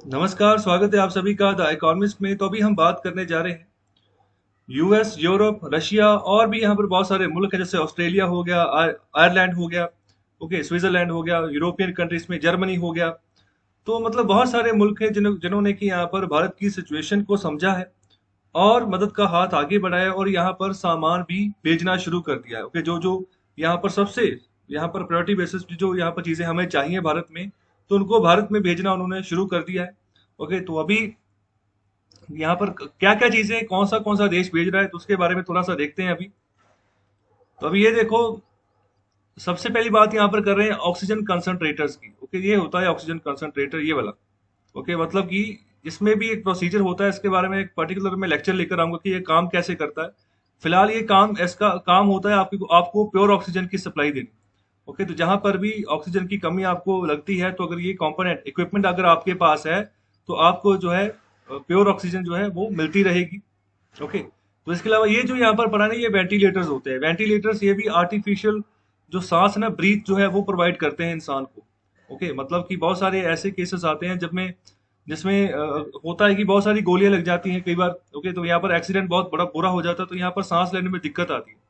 नमस्कार, स्वागत है आप सभी का द इकोनॉमिस्ट में। तो अभी हम बात करने जा रहे हैं यूएस, यूरोप, रशिया और भी यहाँ पर बहुत सारे मुल्क हैं, जैसे ऑस्ट्रेलिया हो गया, आयरलैंड हो गया, ओके, स्विट्जरलैंड हो गया, यूरोपियन कंट्रीज में जर्मनी हो गया। तो मतलब बहुत सारे मुल्क हैं जिन्होंने कि यहाँ पर भारत की सिचुएशन को समझा है और मदद का हाथ आगे बढ़ाया और यहाँ पर सामान भी भेजना शुरू कर दिया है। ओके, जो जो यहाँ पर सबसे यहाँ पर प्रायोरिटी बेसिस पे जो यहाँ पर चीजें हमें चाहिए भारत में, तो उनको भारत में भेजना उन्होंने शुरू कर दिया है। ओके, तो अभी यहाँ पर क्या क्या चीजें कौन सा देश भेज रहा है, तो उसके बारे में थोड़ा सा देखते हैं अभी। तो अभी ये देखो, सबसे पहली बात यहाँ पर कर रहे हैं ऑक्सीजन कंसंट्रेटर्स की। ओके, ये होता है ऑक्सीजन कंसंट्रेटर, ये वाला। ओके, मतलब कि इसमें भी एक प्रोसीजर होता है, इसके बारे में एक पर्टिकुलर मैं लेक्चर लेकर आऊंगा कि ये काम कैसे करता है। फिलहाल ये काम, इसका काम होता है आपको आपको प्योर ऑक्सीजन की सप्लाई देनी। ओके, तो जहां पर भी ऑक्सीजन की कमी आपको लगती है, तो अगर ये कंपोनेंट इक्विपमेंट अगर आपके पास है, तो आपको जो है प्योर ऑक्सीजन जो है वो मिलती रहेगी। ओके, तो इसके अलावा ये जो यहाँ पर पढ़ा है, ये वेंटिलेटर्स होते हैं। वेंटिलेटर्स ये भी आर्टिफिशियल जो सांस ना, ब्रीथ जो है वो प्रोवाइड करते हैं इंसान को। ओके, मतलब कि बहुत सारे ऐसे केसेस आते हैं जब में जिसमें होता है कि बहुत सारी गोलियां लग जाती हैं कई बार। ओके, तो यहाँ पर एक्सीडेंट बहुत बड़ा बुरा हो जाता है, तो यहाँ पर सांस लेने में दिक्कत आती है।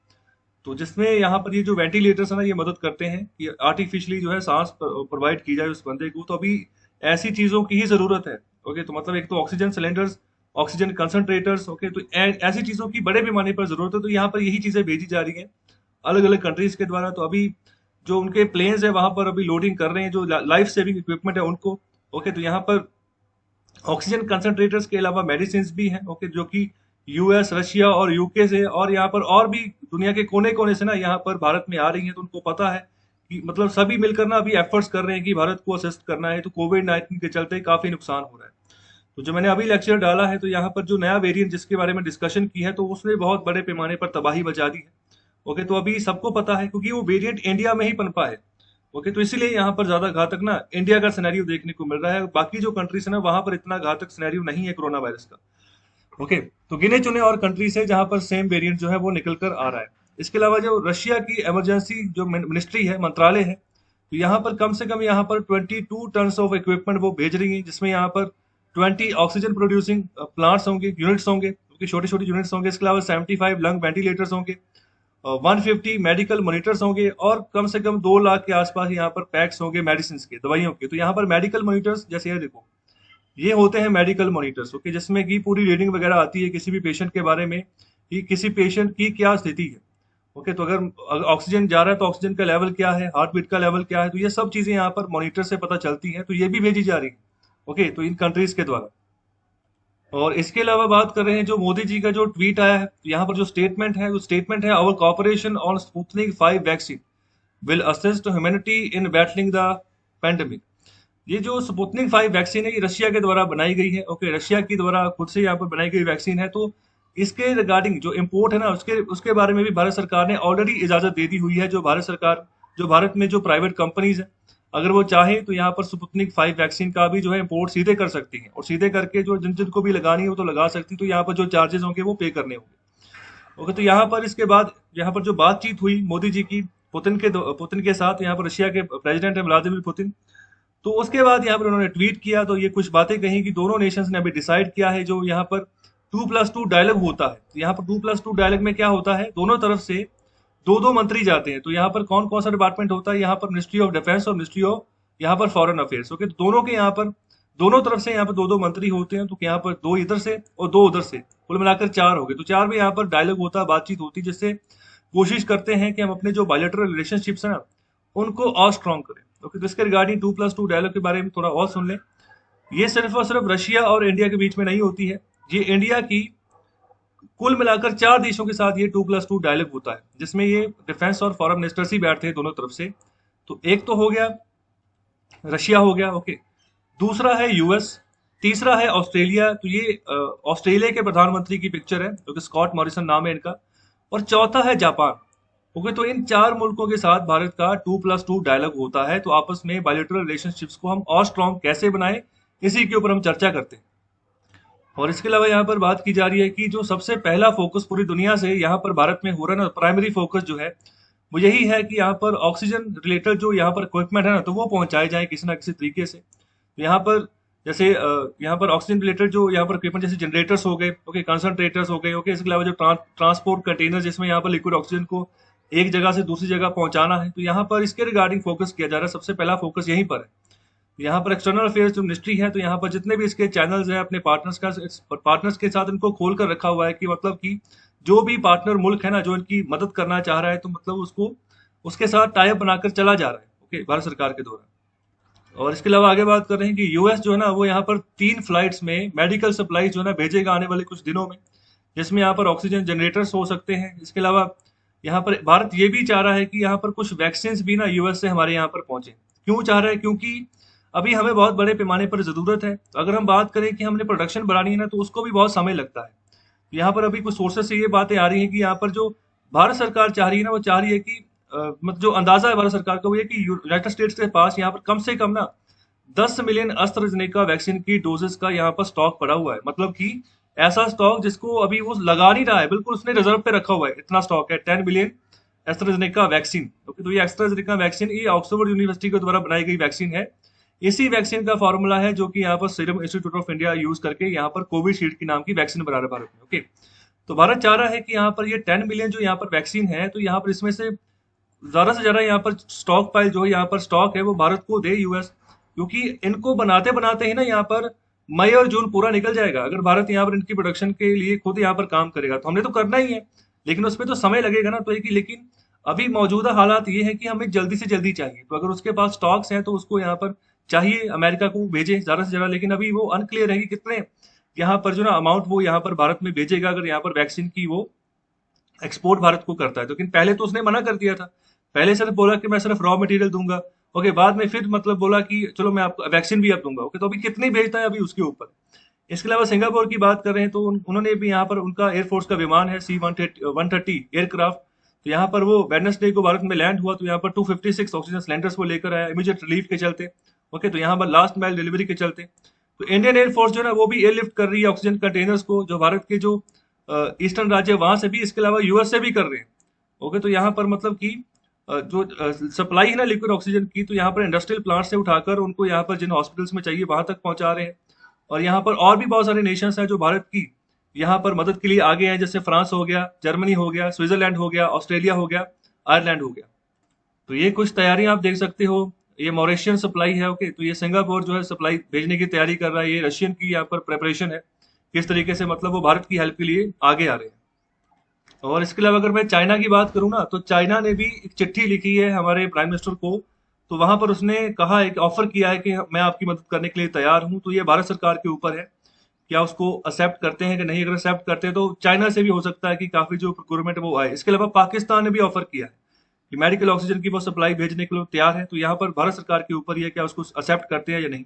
तो जिसमें यहाँ पर ये जो वेंटिलेटर्स है ना, ये मदद करते हैं कि आर्टिफिशियली जो है सांस प्रोवाइड की जाए उस बंदे को। तो अभी ऐसी चीजों की ही जरूरत है। ओके, तो मतलब एक तो oxygen cylinders, oxygen concentrators. Okay, तो ऐसी चीजों की बड़े पैमाने पर जरूरत है, तो यहाँ पर यही चीजें भेजी जा रही हैं अलग अलग कंट्रीज के द्वारा। तो अभी जो उनके प्लेन्स है वहां पर अभी लोडिंग कर रहे हैं जो लाइफ सेविंग इक्विपमेंट है उनको। ओके, तो यहाँ पर ऑक्सीजन कंसंट्रेटर्स के अलावा मेडिसिन भी हैं। ओके, जो कि यूएस, रशिया और यूके से और यहाँ पर और भी दुनिया के कोने कोने से ना यहाँ पर भारत में आ रही हैं। तो उनको पता है कि मतलब सभी मिलकर ना अभी एफर्ट्स कर रहे हैं कि भारत को असिस्ट करना है। तो कोविड-19 के चलते काफी नुकसान हो रहा है। तो जो मैंने अभी लेक्चर डाला है, तो यहाँ पर जो नया वेरिएंट जिसके बारे में डिस्कशन की है, तो उसने बहुत बड़े पैमाने पर तबाही मचा दी है। ओके, तो अभी सबको पता है क्योंकि वो वेरिएंट इंडिया में ही पनपा है। ओके, तो इसीलिए यहाँ पर ज्यादा घातक ना इंडिया का सिनेरियो देखने को मिल रहा है। बाकी जो कंट्रीज है ना, वहां पर इतना घातक सिनेरियो नहीं है कोरोना वायरस का। ओके, तो गिने चुने और कंट्रीज है जहां पर सेम वेरिएंट जो है वो निकल कर आ रहा है। इसके अलावा जो रशिया की इमरजेंसी जो मिनिस्ट्री है, मंत्रालय है, तो यहाँ पर कम से कम यहाँ पर 22 टन ऑफ इक्विपमेंट वो भेज रही है, जिसमें यहाँ पर 20 ऑक्सीजन प्रोड्यूसिंग प्लांट्स होंगे, यूनिट्स होंगे, क्योंकि छोटे छोटे यूनिट्स होंगे। इसके अलावा 75 लंग वेंटिलेटर्स होंगे, 150 मेडिकल मॉनिटर्स होंगे और कम से कम 2 लाख के आसपास यहाँ पर पैक्स होंगे मेडिसिन के, दवाइयों के। तो यहाँ पर मेडिकल मॉनिटर्स, जैसे ये देखो, ये होते हैं मेडिकल मॉनिटर्स। ओके, जिसमें कि पूरी रीडिंग वगैरह आती है किसी भी पेशेंट के बारे में कि किसी पेशेंट की क्या स्थिति है। ओके, तो अगर ऑक्सीजन जा रहा है तो ऑक्सीजन का लेवल क्या है, हार्ट बीट का लेवल क्या है, तो ये सब चीजें यहाँ पर मॉनिटर से पता चलती हैं। तो ये भी भेजी जा रही है। ओके, तो इन कंट्रीज के द्वारा। और इसके अलावा बात कर रहे हैं जो मोदी जी का जो ट्वीट आया है, तो यहाँ पर जो स्टेटमेंट है, वो स्टेटमेंट है, our cooperation on Sputnik 5 vaccine will assist humanity in battling the pandemic. ये जो स्पुतनिक 5 वैक्सीन है, ये रशिया के द्वारा बनाई गई है। ओके, रशिया की द्वारा खुद से यहाँ पर बनाई गई वैक्सीन है। तो इसके रिगार्डिंग जो इम्पोर्ट है ना, उसके उसके बारे में भी भारत सरकार ने ऑलरेडी इजाजत दे दी हुई है। जो भारत में जो प्राइवेट कंपनीज है, अगर वो चाहे तो यहाँ पर स्पुतनिक 5 वैक्सीन का भी जो है इम्पोर्ट सीधे कर सकती है, और सीधे करके जो जिन जिनको भी लगानी है वो तो लगा सकती है। तो यहाँ पर जो चार्जेस होंगे वो पे करने होंगे। ओके, तो यहाँ पर इसके बाद यहाँ पर जो बातचीत हुई मोदी जी की पुतिन के साथ, यहाँ पर रशिया के प्रेसिडेंट है व्लादिमीर पुतिन। तो उसके बाद यहाँ पर उन्होंने ट्वीट किया, तो ये कुछ बातें कही कि दोनों नेशंस ने अभी डिसाइड किया है जो यहाँ पर 2+2 डायलॉग होता है। तो यहाँ पर 2+2 डायलॉग में क्या होता है, दोनों तरफ से दो दो मंत्री जाते हैं। तो यहाँ पर कौन कौन सा डिपार्टमेंट होता है, यहाँ पर मिनिस्ट्री ऑफ डिफेंस और मिनिस्ट्री ऑफ यहाँ पर फॉरेन अफेयर्स। ओके, तो दोनों के यहाँ पर दोनों तरफ से यहाँ पर दो दो मंत्री होते हैं। तो यहाँ पर 2 इधर से और 2 उधर से, कुल मिलाकर 4 हो गए। तो 4 में यहाँ पर डायलॉग होता है, बातचीत होती है, जिससे कोशिश करते हैं कि हम अपने जो बायलैटरल रिलेशनशिप्स है ना, उनको और स्ट्रॉन्ग करें। ओके, तो इसके रिगार्डिंग 2+2 डायलॉग के बारे में थोड़ा और सुन लें। ये सिर्फ और सिर्फ रशिया और इंडिया के बीच में नहीं होती है, ये इंडिया की कुल मिलाकर 4 देशों के साथ ये 2+2 डायलॉग होता है, जिसमें ये डिफेंस और फॉरेन मिनिस्टर्स ही बैठते हैं दोनों तरफ से। तो एक तो हो गया, रशिया हो गया। ओके, दूसरा है यूएस, तीसरा है ऑस्ट्रेलिया। तो ये ऑस्ट्रेलिया के प्रधानमंत्री की पिक्चर है, जो कि स्कॉट मॉरिसन नाम है इनका। और चौथा है जापान। ओके, तो इन 4 मुल्कों के साथ भारत का 2+2 डायलॉग होता है। तो आपस में बायलैटरल रिलेशनशिप्स को हम और स्ट्रॉन्ग कैसे बनाएं, इसी के ऊपर हम चर्चा करते हैं। और इसके अलावा यहाँ पर बात की जा रही है कि जो सबसे पहला फोकस पूरी दुनिया से यहाँ पर भारत में हो रहा है ना, प्राइमरी फोकस जो है वो यही है कि यहाँ पर ऑक्सीजन रिलेटेड जो यहाँ पर इक्विपमेंट है ना, तो वो पहुंचाए जाए किसी ना किसी तरीके से। तो यहाँ पर जैसे यहाँ पर ऑक्सीजन रिलेटेड जो यहाँ पर इक्विपमेंट जैसे जनरेटर्स हो गए, ओके, कंसंट्रेटर्स हो गए, ओके, इसके अलावा जो ट्रांसपोर्ट कंटेनर जिसमें यहाँ पर लिक्विड ऑक्सीजन को एक जगह से दूसरी जगह पहुंचाना है, तो यहाँ पर इसके रिगार्डिंग फोकस किया जा रहा है। सबसे पहला फोकस यहीं पर है। यहाँ पर एक्सटर्नल अफेयर्स जो मिनिस्ट्री है, तो यहाँ पर जितने भी इसके चैनल्स हैं अपने पार्टनर्स के साथ इनको खोल कर रखा हुआ है कि मतलब कि जो भी पार्टनर मुल्क है ना जो इनकी मदद करना चाह रहा है, तो मतलब उसको उसके साथ टाई अप बनाकर चला जा रहा है, ओके, भारत सरकार के द्वारा। और इसके अलावा आगे बात कर रहे हैं कि यूएस जो है ना वो यहाँ पर 3 फ्लाइट्स में मेडिकल सप्लाई जो है ना भेजेगा आने वाले कुछ दिनों में, जिसमें यहाँ पर ऑक्सीजन जनरेटर्स हो सकते हैं। इसके अलावा यहाँ पर भारत ये भी चाह रहा है कि यहाँ पर कुछ वैक्सीन भी ना यूएस से हमारे यहाँ पर पहुंचे। क्यों चाह रहा है? क्योंकि अभी हमें बहुत बड़े पैमाने पर जरूरत है। तो अगर हम बात करें कि हमने प्रोडक्शन बढ़ानी है ना, तो उसको भी बहुत समय लगता है। तो यहाँ पर अभी कुछ सोर्सेज से ये बातें आ रही हैं कि यहाँ पर जो भारत सरकार चाह रही है ना, वो चाह रही है कि मतलब जो अंदाजा है भारत सरकार का वो ये कि यूनाइटेड स्टेट्स के पास यहाँ पर कम से कम ना 10 मिलियन एस्ट्राजेनेका वैक्सीन की डोजेस का यहाँ पर स्टॉक पड़ा हुआ है। मतलब कि ऐसा स्टॉक जिसको अभी वो लगा नहीं रहा है, बिल्कुल उसने रिजर्व पे रखा हुआ है। इतना स्टॉक है 10 मिलियन एस्ट्राजेनेका वैक्सीन। ओके, तो ये एस्ट्राजेनेका वैक्सीन ये ऑक्सफोर्ड यूनिवर्सिटी के द्वारा बनाई गई वैक्सीन है। इसी वैक्सीन का फॉर्मूला है जो कि यहाँ पर serum institute of India use करके यहाँ पर कोविशील्ड की नाम की वैक्सीन बना रहा है भारत में। ओके, तो भारत चाह रहा है कि यहाँ पर ये 10 मिलियन जो यहाँ पर वैक्सीन है, तो यहाँ पर इसमें से ज्यादा से ज्यादा यहाँ पर स्टॉक पाइल जो यहाँ पर स्टॉक है वो भारत को दे यूएस। क्योंकि इनको बनाते बनाते ही ना यहाँ पर मई और जून पूरा निकल जाएगा। अगर भारत यहाँ पर इनकी प्रोडक्शन के लिए खुद यहाँ पर काम करेगा तो हमने तो करना ही है, लेकिन उसमें तो समय लगेगा ना। तो एक ही, लेकिन अभी मौजूदा हालात ये है कि हमें जल्दी से जल्दी चाहिए। तो अगर उसके पास स्टॉक्स हैं तो उसको यहाँ पर चाहिए अमेरिका को भेजे ज्यादा से ज्यादा, लेकिन अभी वो अनक्लियर है कि कितने यहाँ पर जो ना अमाउंट वो यहाँ पर भारत में भेजेगा अगर यहाँ पर वैक्सीन की वो एक्सपोर्ट भारत को करता है। लेकिन पहले तो उसने मना कर दिया था। पहले सिर्फ बोला कि मैं सिर्फ रॉ मटेरियल दूंगा, ओके, बाद में फिर मतलब बोला कि चलो मैं आपको वैक्सीन भी अब दूंगा। ओके, तो अभी कितनी भेजता है अभी उसके ऊपर। इसके अलावा सिंगापुर की बात कर रहे हैं तो उन्होंने भी यहाँ पर उनका एयरफोर्स का विमान है C-130 एयरक्राफ्ट। तो यहाँ पर वो वेडनेसडे को भारत में लैंड हुआ, तो यहाँ पर 256 ऑक्सीजन सिलेंडर्स वो लेकर आया इमीडिएट रिलीफ के चलते। ओके, तो यहाँ पर लास्ट माइल डिलीवरी के चलते तो इंडियन एयरफोर्स जो है ना वो भी एयरलिफ्ट कर रही है ऑक्सीजन कंटेनर्स को, जो भारत के जो ईस्टर्न राज्य है वहां से भी, इसके अलावा यूएस से भी कर रहे हैं। ओके, तो यहाँ पर मतलब कि जो सप्लाई है ना लिक्विड ऑक्सीजन की, तो यहाँ पर इंडस्ट्रियल प्लांट से उठाकर उनको यहाँ पर जिन हॉस्पिटल्स में चाहिए वहां तक पहुंचा रहे हैं। और यहाँ पर और भी बहुत सारे नेशंस हैं जो भारत की यहाँ पर मदद के लिए आगे हैं, जैसे फ्रांस हो गया, जर्मनी हो गया, स्विट्जरलैंड हो गया, ऑस्ट्रेलिया हो गया, आयरलैंड हो गया। तो ये कुछ तैयारियां आप देख सकते हो। ये मॉरिशियन सप्लाई है। ओके, तो ये सिंगापुर जो है सप्लाई भेजने की तैयारी कर रहा है। ये रशियन की यहाँ पर प्रेपरेशन है, किस तरीके से मतलब वो भारत की हेल्प के लिए आगे आ रहे हैं। और इसके अलावा अगर मैं चाइना की बात करूँ ना, तो चाइना ने भी एक चिट्ठी लिखी है हमारे प्राइम मिनिस्टर को। तो वहां पर उसने कहा है कि ऑफर किया है कि मैं आपकी मदद करने के लिए तैयार हूं। तो ये भारत सरकार के ऊपर है, क्या उसको एक्सेप्ट करते हैं कि नहीं। अगर एक्सेप्ट करते हैं तो चाइना से भी हो सकता है कि काफी जो प्रोक्योरमेंट वो आए। इसके अलावा पाकिस्तान ने भी ऑफर किया है कि मेडिकल ऑक्सीजन की वो सप्लाई भेजने के लिए तैयार है। तो यहाँ पर भारत सरकार के ऊपर ये क्या उसको एक्सेप्ट करते हैं या नहीं।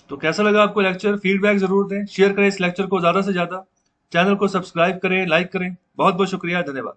तो कैसा लगा आपको लेक्चर? फीडबैक जरूर दें, शेयर करें इस लेक्चर को ज्यादा से ज्यादा, चैनल को सब्सक्राइब करें, लाइक करें। बहुत बहुत शुक्रिया, धन्यवाद।